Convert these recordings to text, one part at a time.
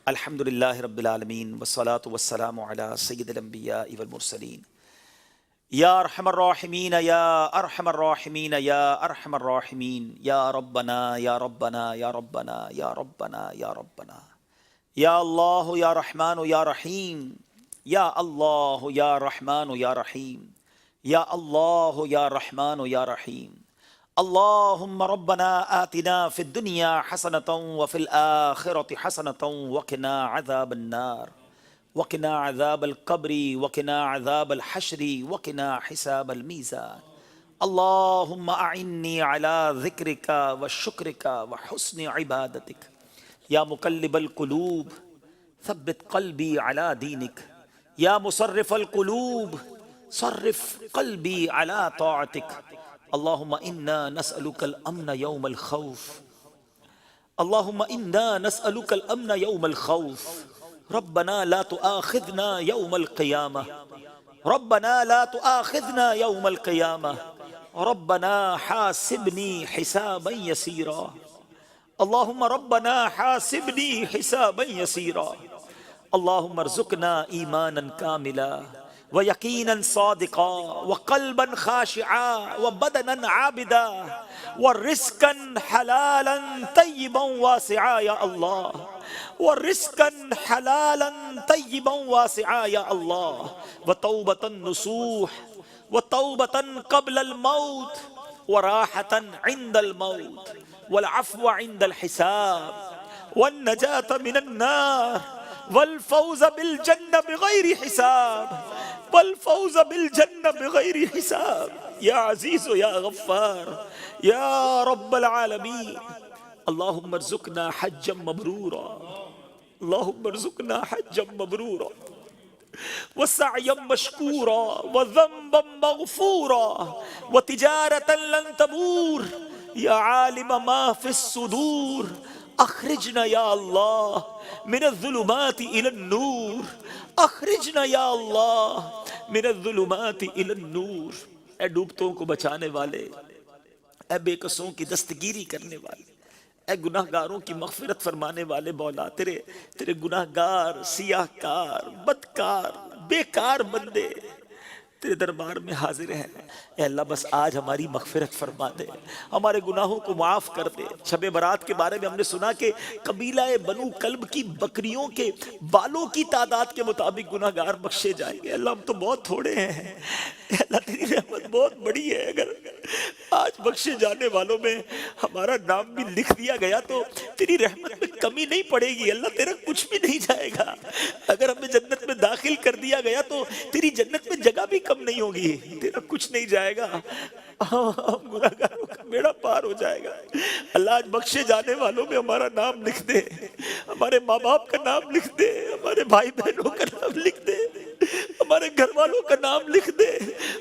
الحمدللہ رب العالمین والصلاة والسلام علی سید الانبیاء والمرسلین یا ارحم الراحمین یا ارحم الراحمین یا ارحم الراحمین یا ربنا یا ربنا یا ربنا یا ربنا یا ربنا یا اللہ یا رحمان یا رحیم یا اللہ یا رحمان یا رحیم یا اللہ یا رحمان یا رحیم اللہم ربنا آتنا فی الدنیا حسنة وفی الآخرة حسنة وقنا عذاب النار وقنا عذاب القبر وقنا عذاب الحشر وقنا حساب المیزان اللہم اعنی علی ذکرک وشکرک وحسن عبادتک یا مقلب القلوب ثبت قلبی علی دینک یا مصرف القلوب صرف قلبی علی طاعتک اللہم انا نسألک الامن یوم الخوف اللہم انا نسألک الامن یوم الخوف ربنا لا تؤاخذنا یوم القیامہ ربنا لا تؤاخذنا یوم القیامہ ربنا حاسبنی حسابا یسیرا اللہم ربنا حاسبنی حسابا یسیرا اللہم ارزقنا ایمانا کاملا ويقينا صادقا وقلبا خاشعا وبدنا عابدا ورزقا حلالا طيبا واسعا يا الله ورزقا حلالا طيبا واسعا يا الله وتوبة نصوح وتوبة قبل الموت وراحة عند الموت والعفو عند الحساب والنجاة من النار والفوز بالجنة بغير حساب والفوز بالجنة بغير حساب يا عزيز يا غفار يا رب العالمين اللهم ارزقنا حجا مبرورا اللهم ارزقنا حجا مبرورا وسعيا مشكورا وذنبا مغفورا وتجارة لن تبور يا عالم ما في الصدور اخرجنا یا اللہ من الظلمات الى النور اخرجنا یا اللہ من الظلمات الى النور اے ڈوبتوں کو بچانے والے، اے بے کسوں کی دستگیری کرنے والے، اے گناہگاروں کی مغفرت فرمانے والے مولا، تیرے گناہگار، سیاہکار، بدکار، بیکار بندے تیرے دربار میں حاضر ہیں۔ اے اللہ بس آج ہماری مغفرت فرما دے، ہمارے گناہوں کو معاف کر دے۔ شب برات کے بارے میں ہم نے سنا کہ قبیلہ بنو کلب کی بکریوں کے بالوں کی تعداد کے مطابق گناہگار بخشے جائیں گے۔ اللہ ہم تو بہت تھوڑے ہیں، اے اللہ تیری رحمت بہت بڑی ہے، اگر آج بخشے جانے والوں میں ہمارا نام بھی لکھ دیا گیا تو تیری رحمت میں کمی نہیں پڑے گی۔ اللہ تیرا کچھ بھی نہیں جائے گا، اگر ہمیں جنت میں داخل کر دیا گیا تو تیری جنت میں جگہ بھی کم نہیں ہوگی، تیرا کچھ نہیں جائے گا، ہم گناہگاروں کا بیڑا پار ہو جائے گا۔ اللہ آج بخشے جانے والوں میں ہمارا نام لکھ دے، ہمارے ماں باپ کا نام لکھ دے، ہمارے بھائی بہنوں کا نام لکھ دے، ہمارے گھر والوں کا نام لکھ دے،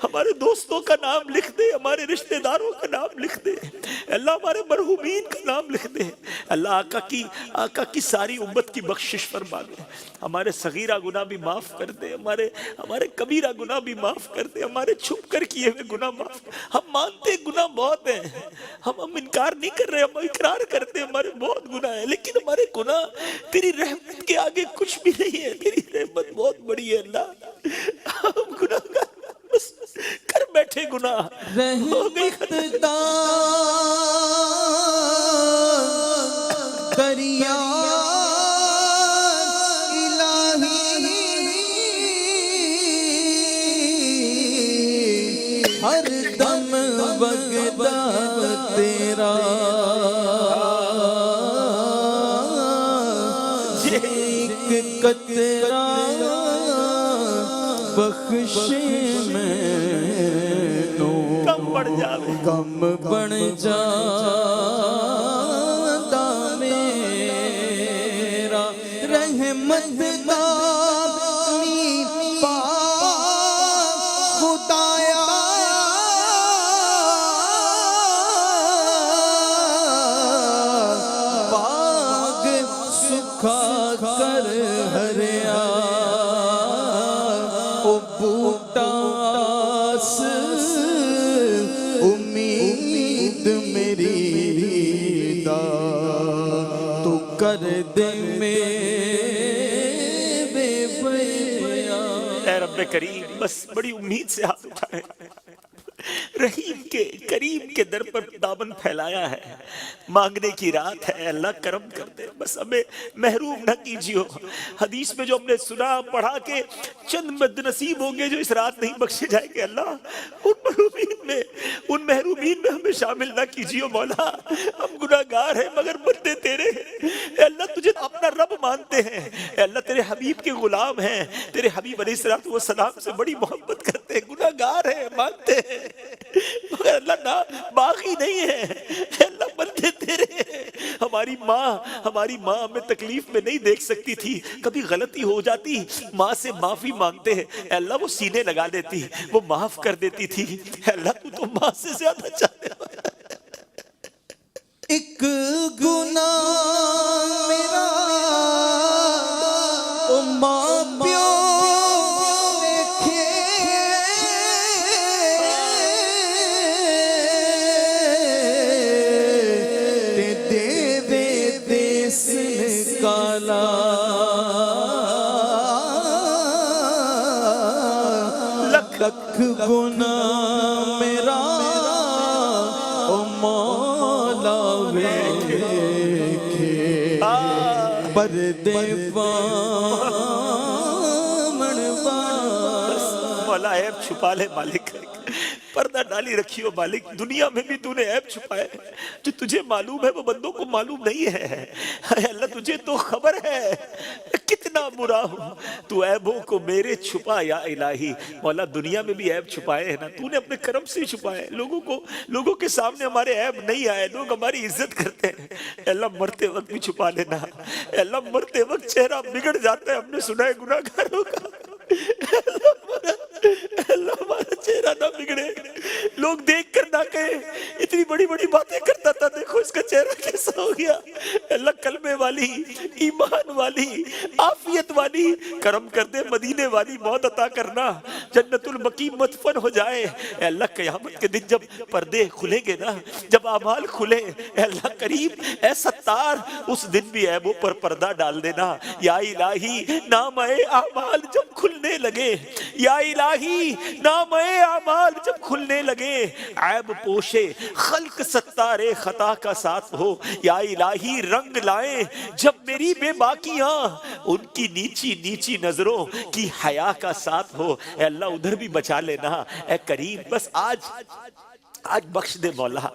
ہمارے دوستوں کا نام لکھ دے، ہمارے رشتہ داروں کا نام لکھ دے، اللہ ہمارے مرحومین کا نام لکھ دے۔ اللہ آقا کی ساری امت کی بخشش فرما دے، ہمارے صغیرہ گناہ بھی معاف کر دے، ہمارے کبیرہ گناہ بھی معاف کر دے، ہمارے چھپ کر کیے ہوئے گناہ معاف کر۔ ہم مانتے گناہ بہت ہیں، ہم انکار نہیں کر رہے، ہم اقرار کرتے ہمارے بہت گناہ ہیں، لیکن ہمارے گناہ تیری رحمت کے آگے کچھ بھی نہیں ہے، تیری رحمت بہت بڑی ہے اللہ۔ ہم گناہ بس کر بیٹھے گناہ ہو گئی ختم۔ دریا ہر دم وگدا تیرا ایک قطرہ بخش میں نو کم بڑھ جا میرا رحمت کر ہریا او بوٹاس امید میری دا تو کر دے میرے رب کریم بس بڑی امید سے ہاتھ اٹھائے، رحیم کے کریم کے در پر دامن پھیلایا ہے، مانگنے کی رات ہے، اللہ کرم کر دے، بس ہمیں محروم نہ کیجیو۔ حدیث میں جو ہم نے سنا پڑھا کہ چند بد نصیب ہوں گے جو اس رات نہیں بخشے جائیں گے، اللہ ان محرومین میں ہمیں شامل نہ کیجیو مولا۔ ہم گناہگار ہیں مگر بندے تیرے ہیں، اے اللہ تجھے اپنا رب مانتے ہیں، اے اللہ تیرے حبیب کے غلام ہیں، تیرے حبیب علیہ السلام سے بڑی محبت کرتے ہیں، گناہگار ہیں، مانتے ہیں مگر اللہ نہ باغی نہیں ہے، اے اللہ بندے تیرے ہیں۔ ہماری ماں ہمیں تکلیف میں نہیں دیکھ سکتی تھی، کبھی غلطی ہو جاتی ماں سے معافی مانگتے ہیں، اے اللہ وہ سینے لگا دیتی، وہ معاف کر دیتی تھی، اے اللہ تو ماں سے زیادہ چاہتے ہیں۔ ایک گناہ میرا او ماں پیو لکھ گناہ میرا او مولا ویکھے پردے بامن بس مولا عیب چھپا لے مالک، پردہ ڈالی رکھی ہو مالک، دنیا میں بھی تو نے عیب چھپائے، جو تجھے معلوم ہے وہ بندوں کو معلوم نہیں ہے، اے اللہ تجھے تو خبر ہے کتنا برا ہوں، تو عیبوں کو میرے چھپا یا الہی۔ مولا دنیا میں بھی عیب چھپائے ہیں نا، تو نے اپنے کرم سے چھپائے، لوگوں کے سامنے ہمارے عیب نہیں آئے، لوگ ہماری عزت کرتے ہیں، اے اللہ مرتے وقت بھی چھپا لینا، اے اللہ مرتے وقت چہرہ بگڑ جاتا ہے، ہم نے سنا ہے گناہگاروں کا، اللہ ہمارا چہرہ نہ بگڑے، لوگ دیکھ کر نہ کہیں اتنی بڑی بڑی باتیں کرتا تھا، دیکھو اس کا چہرہ کیسا ہو گیا۔ اللہ کلمے والی، ایمان والی، عافیت والی کرم کر دے، مدینے والی موت عطا کرنا، جنت المقیم مدفن ہو جائے۔ اے اللہ قیامت کے دن جب پردے کھلیں گے نا، جب اعمال کھلے، اے اللہ کریم، اے ستار، اس دن بھی عیبوں پر پردہ ڈال دینا یا الہی۔ نام اعمال جب کھلنے لگے، یا الہی نام اعمال جب کھلنے لگے، عیب پوشے خلق ستار خطا کا ساتھ ہو، یا الہی رنگ لائیں جب میری بے باکیاں، ان کی نیچی نیچی نظروں کی حیا کا ساتھ ہو، اے اللہ ادھر بھی بچا لینا اے کریم۔ بس آج بخش دے مولا،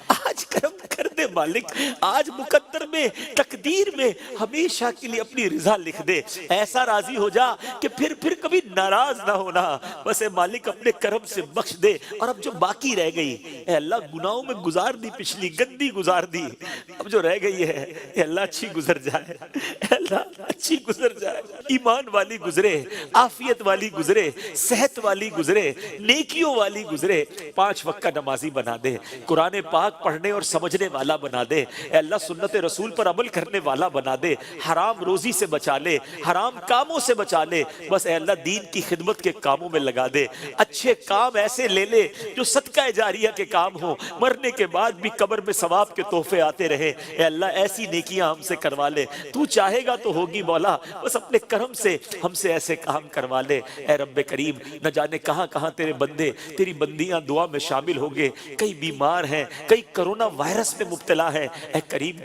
آج کرم کر دے مالک، آج مقدر میں تقدیر میں ہمیشہ کے لیے اپنی رضا لکھ دے، ایسا راضی ہو جا کہ پھر کبھی ناراض نہ ہونا، بس اے مالک اپنے کرم سے بخش دے۔ اور اب جو باقی رہ گئی، اے اللہ گناہوں میں گزار دی، پچھلی گندی گزار دی، اب جو رہ گئی ہے اے اللہ اچھی گزر جائے، اے اللہ اچھی گزر جائے، ایمان والی گزرے، عافیت والی گزرے، صحت والی گزرے، نیکیوں والی گزرے، 5 وقت کا نمازی بنا دے، قرآن پاک پڑھنے اور سمجھنے والا بنا دے، اے اللہ سنت رسول پر عمل کرنے والا بنا دے، حرام روزی سے بچا لے، حرام کاموں سے بچا لے، بس اے اللہ دین کی خدمت کے کاموں میں لگا دے، اچھے کام ایسے لے لے جو صدقہ جاریہ کے کام ہو، مرنے کے بعد بھی قبر میں ثواب کے تحفے آتے رہے، اے اللہ ایسی نیکیاں ہم سے کروا لے، تو چاہے گا تو ہوگی مولا، بس اپنے کرم سے ہم سے ایسے کام کروا لے اے رب کریم۔ نہ جانے کہاں کہاں تیرے بندے تیری بندیاں دعا میں شامل ہوں گے، کئی بیمار ہیں، کئی کرونا وائرس میں مبتلا ہیں، اے کریم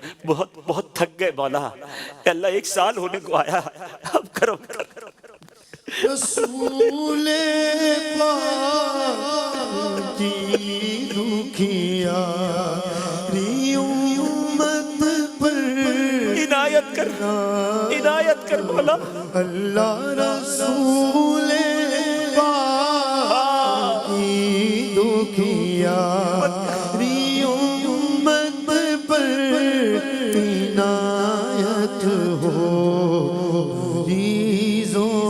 بہت تھک گئے مولا، اے اللہ 1 سال ہونے کو آیا، اب کرم کر۔ رسول پاک کی دکھیا ری امت پر عنایت کر مولا، اللہ رسول پاک کی دکھیا ری امت پر عنایت ہو، ریزوں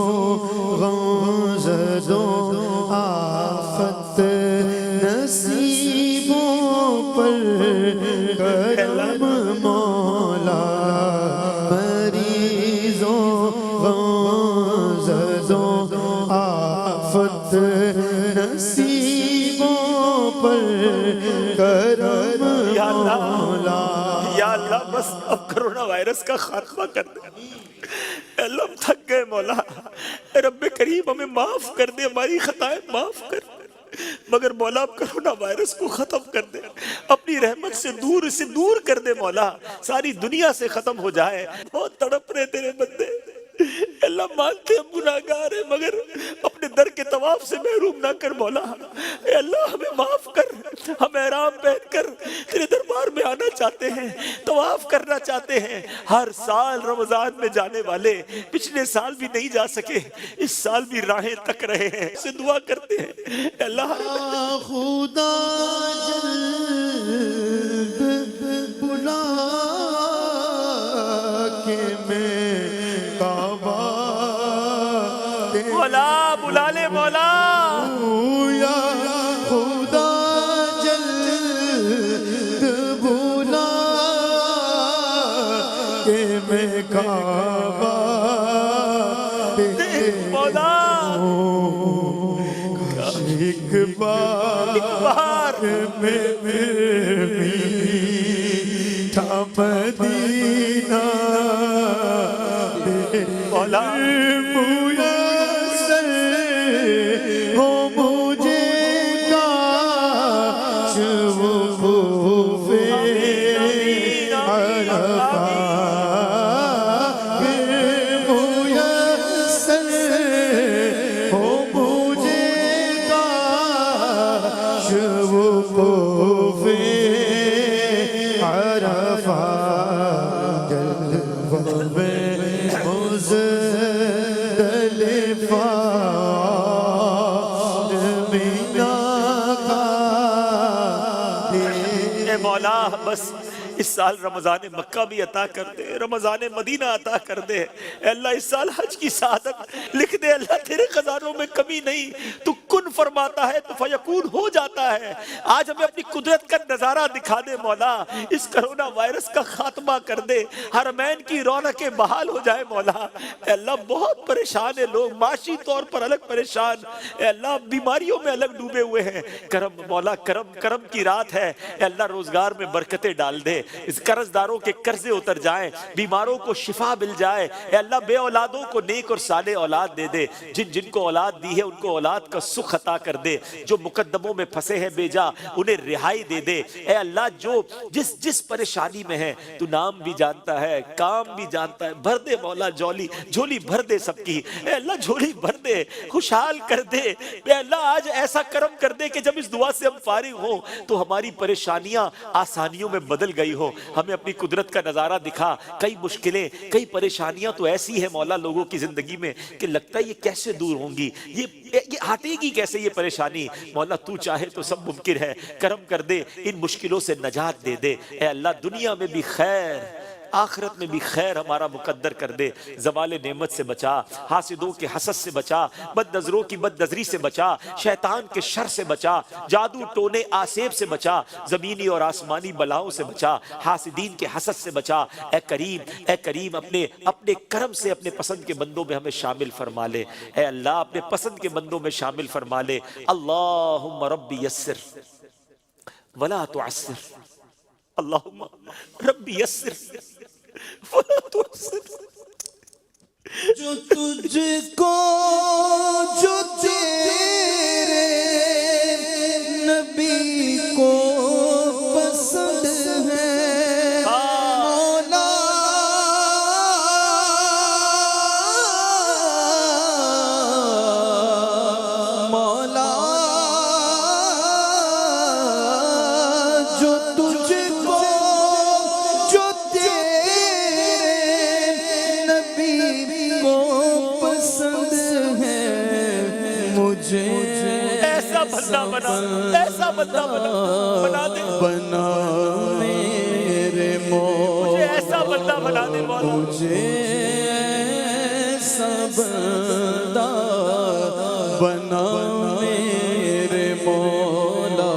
غمزدوں آفت نصیبوں پر کرم مولا، مریضوں غمزدوں آفت نصیبوں پر کرم مولا۔ یا اللہ بس اب کرونا وائرس کا خاتمہ کر دے، اے اللہ ہم تھک گئے مولا، اے رب کریم ہمیں معاف کر دے، ہماری خطائیں معاف کر دے، مگر مولا کرونا وائرس کو ختم کر دے، اپنی رحمت سے دور کر دے مولا، ساری دنیا سے ختم ہو جائے۔ بہت تڑپ رہے تیرے بندے، اللہ مانتے ہم گناہگار ہیں، مگر اپنے در کے طواف سے محروم نہ کر مولا۔ اے اللہ ہمیں معاف کر، ہم احرام پہن کر تیرے دربار میں آنا چاہتے ہیں، طواف کرنا چاہتے ہیں۔ ہر سال رمضان میں جانے والے پچھلے سال بھی نہیں جا سکے، اس سال بھی راہیں تک رہے ہیں، سے دعا کرتے ہیں اے اللہ خدا جلد بلا کے میں کعبہ مولا بلا لے مولا، یا خدا جلد بلا کے میں کعبہ مولا ایک بار میں میٹھا مدینہ مولا میسر ہو مجھے کاش وقوف عرفات میسر ہو مجھے کاش وقوف عرفات جلوہ میں مزدلفہ مینا کا اے مولا بس اس سال رمضان مکہ بھی عطا کر دے، رمضان مدینہ عطا کر دے، اے اللہ اس سال حج کی سعادت لکھ دے۔ اللہ تیرے خزانوں میں کمی نہیں، تو کن فرماتا ہے تو فیکون ہو جاتا ہے۔ آج ہمیں اپنی قدرت کا نظارہ دکھا دے مولا، اس کرونا وائرس کا خاتمہ کر دے، حرمین کی رونقیں بحال ہو جائے مولا۔ اے اللہ بہت پریشان ہیں لوگ، معاشی طور پر الگ پریشان، اے اللہ بیماریوں میں الگ ڈوبے ہوئے ہیں۔ کرم مولا، کرم کی رات ہے، اے اللہ روزگار میں برکتیں ڈال دے، اس قرض داروں کے قرضے اتر جائیں، بیماروں کو شفا مل جائے، اے اللہ بے اولادوں کو نیک اور صالح اولاد دے دے، جن کو اولاد دی ہے ان کو اولاد کا سکھ عطا کر دے، جو مقدموں میں پھنسے ہیں بیجا انہیں رہائی دے دے، اے اللہ جو جس پریشانی میں ہے تو نام بھی جانتا ہے، کام بھی جانتا ہے، بھر دے مولا جھولی بھر دے سب کی، اے اللہ جھولی بھر دے، خوشحال کر دے، اے اللہ آج ایسا کرم کر دے کہ جب اس دعا سے ہم فارغ ہوں تو ہماری پریشانیاں آسانیوں میں بدل گئی ہو۔ ہمیں اپنی قدرت کا نظارہ دکھا، کئی مشکلیں کئی پریشانیاں تو ایسی ہیں مولا لوگوں کی زندگی میں کہ لگتا ہے یہ کیسے دور ہوں گی، یہ ہٹے گی کیسے یہ پریشانی۔ مولا تو چاہے تو سب ممکن ہے، کرم کر دے، ان مشکلوں سے نجات دے دے، اے اللہ دنیا میں بھی خیر آخرت میں بھی خیر ہمارا مقدر کر دے، زوال نعمت سے بچا، حاسدوں کے حسد سے بچا، بد نظروں کی بد نظری سے بچا، شیطان کے شر سے بچا، جادو ٹونے آسیب سے بچا، زمینی اور آسمانی بلاؤں سے بچا، حاسدین کے حسد سے بچا۔ اے کریم اپنے کرم سے اپنے پسند کے بندوں میں ہمیں شامل فرما لے، اے اللہ اپنے پسند کے بندوں میں شامل فرما لے۔ اللہم رب یسر ولا تعسر، اللہم رب یسر ولا تعسر۔ جو تجھ کو جو تیرے نبی کو پسند ہے مولا، مولا جو تجھ کو جو تیرے نبی کو پسند ہے مجھے ایسا بندہ بنا دے، بنا میرے مجھے ایسا بندہ بنا دے مولا، مجھے ایسا بندہ بنا میرے مولا،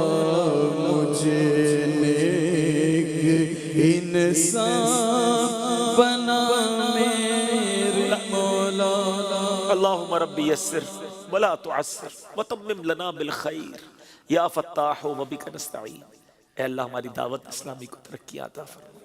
مجھے نیک انسان بنا میرے مولا۔ اللہم رب یسر ولا تعسر وتمم لنا بالخیر یا فتاح وبک نستعین۔ اے اللہ ہماری دعوت اسلامی کو ترقی عطا فرما،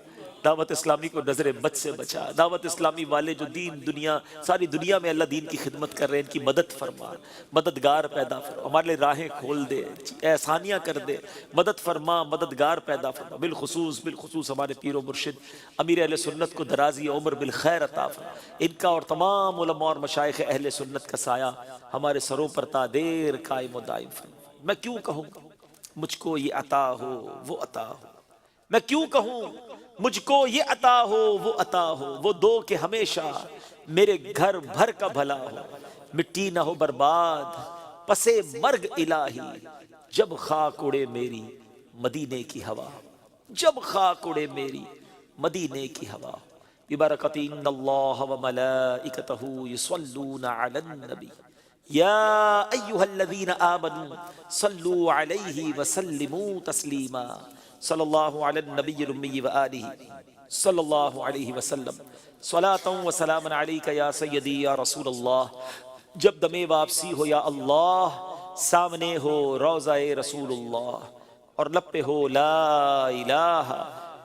دعوت اسلامی کو نظر بد سے بچا، دعوت اسلامی والے جو دین دنیا ساری دنیا میں اللہ دین کی خدمت کر رہے ہیں ان کی مدد فرما، مددگار پیدا فرما، ہمارے لیے راہیں کھول دے، احسانیاں کر دے، مدد فرما، مددگار پیدا فرما، بالخصوص ہمارے پیر و مرشد امیر اہل سنت کو درازی عمر بالخیر عطا فرما، ان کا اور تمام علماء اور مشائخ اہل سنت کا سایہ ہمارے سروں پر تا دیر قائم و دائم فرما۔ میں کیوں کہوں مجھ کو یہ عطا ہو وہ عطا ہو، میں کیوں کہوں مجھ کو یہ عطا ہو وہ عطا ہو، وہ دو کہ ہمیشہ میرے گھر بھر کا بھلا ہو، مٹی نہ ہو برباد پسے مرگ الہی، جب خاک اڑے میری مدینے کی ہوا، جب خاک اڑے میری مدینے کی ہوا، ببرکت ان اللہ وملائکتہ یصلون علی النبی یا ایہا الذین آمنوا صلوا علیہ وسلموا تسلیما، صلی اللہ علی النبی الامی وآلہ صلی اللہ علیہ وسلم، صلاۃ و سلام علیک یا سیدی یا رسول اللہ، جب دم واپسی ہو یا اللہ، سامنے ہو روضہ رسول اللہ، اور لب پہ ہو لا الہ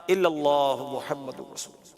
الا اللہ محمد رسول اللہ۔